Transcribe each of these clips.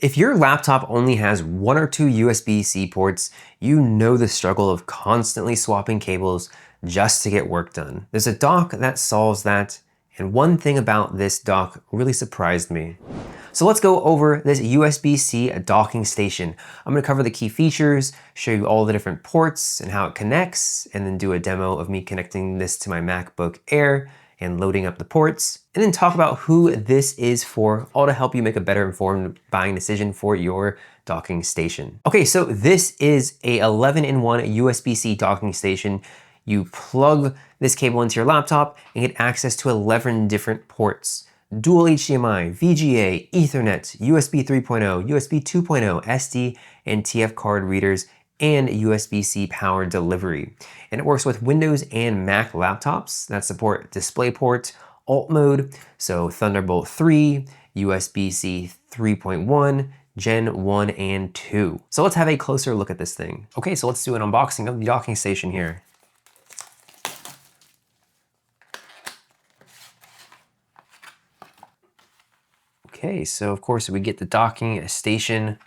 If your laptop only has 1 or 2 USB-C ports, you know the struggle of constantly swapping cables just to get work done. There's a dock that solves that, and one thing about this dock really surprised me. So let's go over this USB-C docking station. I'm gonna cover the key features, show you all the different ports and how it connects, and then do a demo of me connecting this to my MacBook Air and loading up the ports, and then talk about who this is for, all to help you make a better informed buying decision for your docking station. Okay, so this is a 11-in-1 USB-C docking station. You plug this cable into your laptop and get access to 11 different ports. Dual HDMI, VGA, Ethernet, USB 3.0, USB 2.0, SD and TF card readers, and USB-C power delivery. And it works with Windows and Mac laptops that support DisplayPort, Alt mode, so Thunderbolt 3, USB-C 3.1, Gen 1 and 2. So let's have a closer look at this thing. Okay, so let's do an unboxing of the docking station here. Okay, so of course we get the docking station.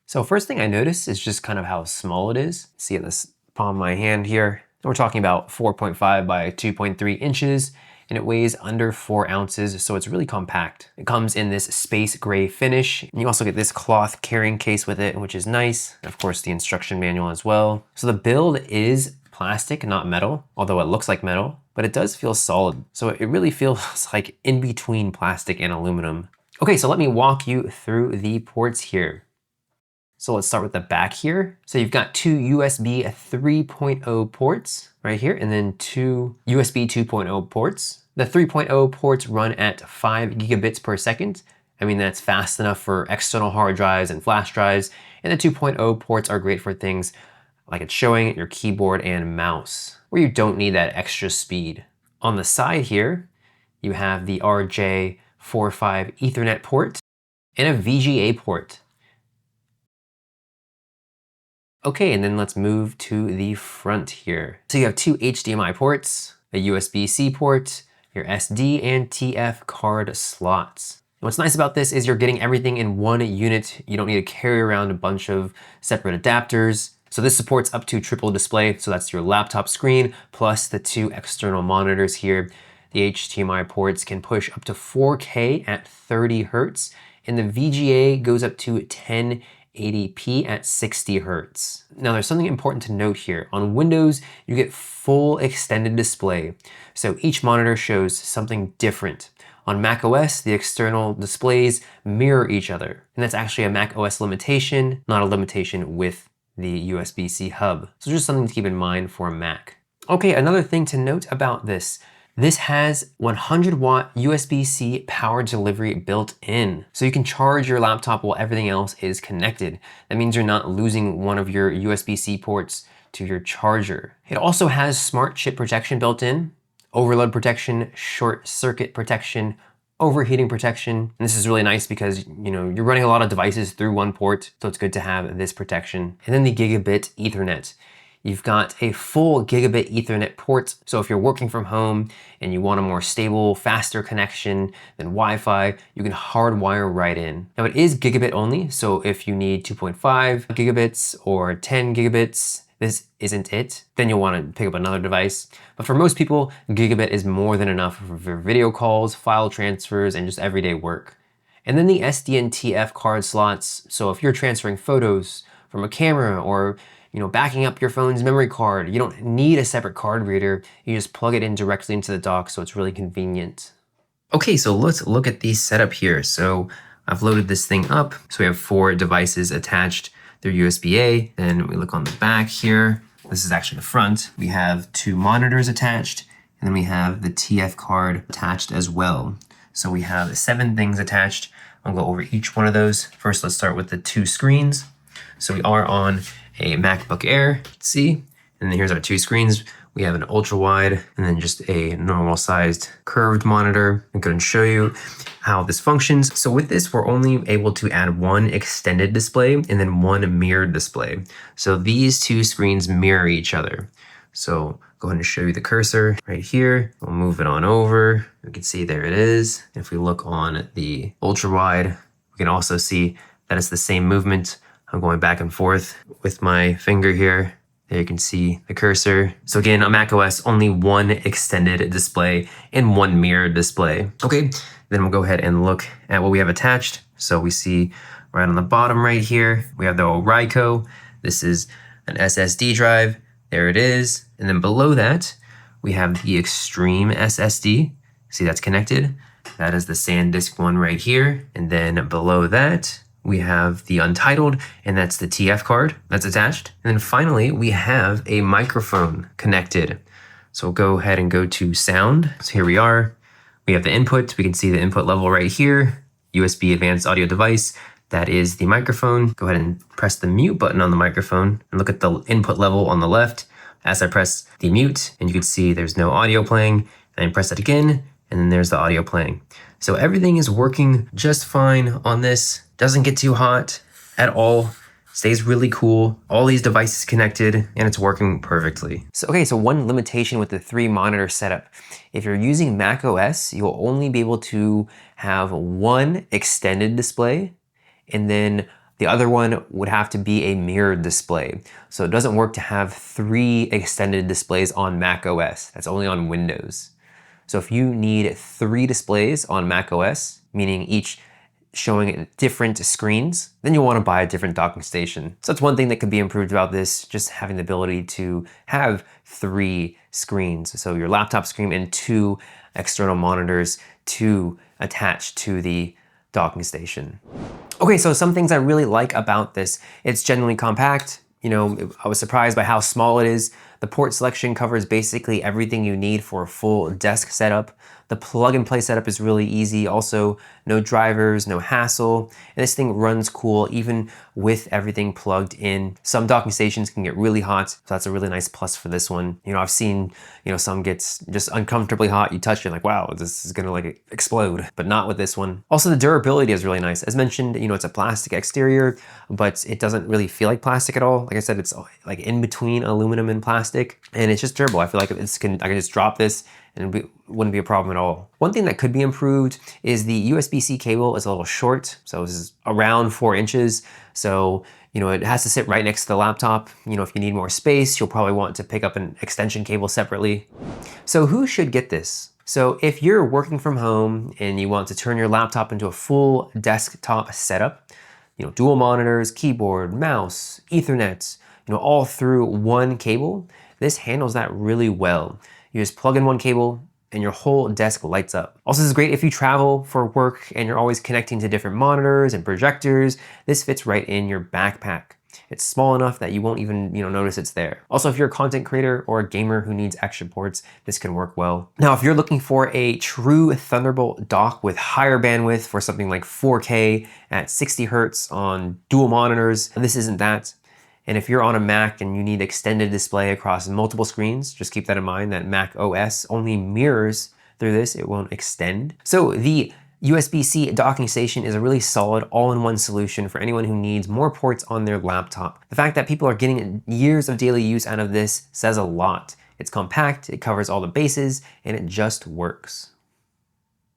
So first thing I notice is just kind of how small it is. See in this palm of my hand here. And we're talking about 4.5 by 2.3 inches, and it weighs under 4 ounces, so it's really compact. It comes in this space gray finish, and you also get this cloth carrying case with it, which is nice. And of course, the instruction manual as well. So the build is plastic, not metal, although it looks like metal, but it does feel solid. So it really feels like in between plastic and aluminum. Okay, so let me walk you through the ports here. So let's start with the back here. So you've got 2 USB 3.0 ports right here, and then 2 USB 2.0 ports. The 3.0 ports run at 5 gigabits per second. I mean, that's fast enough for external hard drives and flash drives. And the 2.0 ports are great for things like it's showing your keyboard and mouse, where you don't need that extra speed. On the side here, you have the RJ45 Ethernet port and a VGA port. Okay, and then let's move to the front here. So you have 2 HDMI ports, a USB-C port, your SD and TF card slots. And what's nice about this is you're getting everything in one unit. You don't need to carry around a bunch of separate adapters. So this supports up to triple display. So that's your laptop screen plus the 2 external monitors here. The HDMI ports can push up to 4K at 30 Hertz, and the VGA goes up to 1080p at 60 Hertz. Now there's something important to note here. On Windows, you get full extended display. So each monitor shows something different. On macOS, the external displays mirror each other. And that's actually a macOS limitation, not a limitation with the USB-C hub. So just something to keep in mind for a Mac. Okay, another thing to note about this. This has 100-watt USB-C power delivery built in. So you can charge your laptop while everything else is connected. That means you're not losing one of your USB-C ports to your charger. It also has smart chip protection built in, overload protection, short circuit protection, overheating protection. And this is really nice because you're running a lot of devices through one port, so it's good to have this protection. And then the Gigabit Ethernet. You've got a full Gigabit Ethernet port, so if you're working from home and you want a more stable, faster connection than Wi-Fi, you can hardwire right in. Now it is Gigabit only, so if you need 2.5 gigabits or 10 gigabits, this isn't it, then you'll want to pick up another device. But for most people, Gigabit is more than enough for video calls, file transfers, and just everyday work. And then the SD and TF card slots, so if you're transferring photos from a camera or backing up your phone's memory card, you don't need a separate card reader. You just plug it in directly into the dock, so it's really convenient. Okay, so let's look at the setup here. So I've loaded this thing up. So we have 4 devices attached through USB-A. Then we look on the back here. This is actually the front. We have 2 monitors attached, and then we have the TF card attached as well. So we have 7 things attached. I'll go over each one of those. First, let's start with the 2 screens. So we are on a MacBook Air, let's see, and then here's our 2 screens. We have an ultra wide and then just a normal sized curved monitor. I'm going to show you how this functions. So with this, we're only able to add 1 extended display and then 1 mirrored display. So these 2 screens mirror each other. So go ahead and show you the cursor right here. We'll move it on over. You can see there it is. If we look on the ultra wide, we can also see That is the same movement. I'm going back and forth with my finger here. There you can see the cursor. So again, on macOS, only one extended display and one mirrored display. Okay, then we'll go ahead and look at what we have attached. So we see right on the bottom right here, we have the 𝗪𝗘𝗘𝗗. This is an SSD drive. There it is. And then below that, we have the Extreme SSD. See, that's connected. That is the SanDisk one right here. And then below that, we have the Untitled, and that's the TF card that's attached. And then finally, we have a microphone connected. So we'll go ahead and go to sound. So here we are. We have the input. We can see the input level right here. USB advanced audio device. That is the microphone. Go ahead and press the mute button on the microphone and look at the input level on the left. As I press the mute, and you can see there's no audio playing, and I press it again, and then there's the audio playing. So everything is working just fine on this. Doesn't get too hot at all. Stays really cool. All these devices connected, and it's working perfectly. So one limitation with the 3-monitor setup. If you're using macOS, you'll only be able to have one extended display, and then the other one would have to be a mirrored display. So it doesn't work to have 3 extended displays on macOS. That's only on Windows. So if you need 3 displays on macOS, meaning each showing different screens, then you'll want to buy a different docking station. So that's one thing that could be improved about this, just having the ability to have 3 screens. So your laptop screen and 2 external monitors to attach to the docking station. Okay, so some things I really like about this. It's generally compact. You know, I was surprised by how small it is. The port selection covers basically everything you need for a full desk setup. The plug and play setup is really easy. Also, no drivers, no hassle. And this thing runs cool even with everything plugged in. Some docking stations can get really hot, so that's a really nice plus for this one. You know, I've seen, some gets just uncomfortably hot. You touch it like, wow, this is gonna like explode, but not with this one. Also, the durability is really nice. As mentioned, it's a plastic exterior, but it doesn't really feel like plastic at all. Like I said, it's like in between aluminum and plastic, and it's just durable. I feel like I can just drop this and it wouldn't be a problem at all. One thing that could be improved is the USB-C cable is a little short. So this is around 4 inches. So, it has to sit right next to the laptop. If you need more space, you'll probably want to pick up an extension cable separately. So who should get this? So if you're working from home and you want to turn your laptop into a full desktop setup, dual monitors, keyboard, mouse, Ethernet, all through one cable, this handles that really well. You just plug in one cable and your whole desk lights up. Also, this is great if you travel for work and you're always connecting to different monitors and projectors. This fits right in your backpack. It's small enough that you won't even notice it's there. Also, if you're a content creator or a gamer who needs extra ports, this can work well. Now, if you're looking for a true Thunderbolt dock with higher bandwidth for something like 4K at 60 Hertz on dual monitors, this isn't that. And if you're on a Mac and you need extended display across multiple screens, just keep that in mind that Mac OS only mirrors through this, it won't extend. So the USB-C docking station is a really solid all-in-one solution for anyone who needs more ports on their laptop. The fact that people are getting years of daily use out of this says a lot. It's compact, it covers all the bases, and it just works.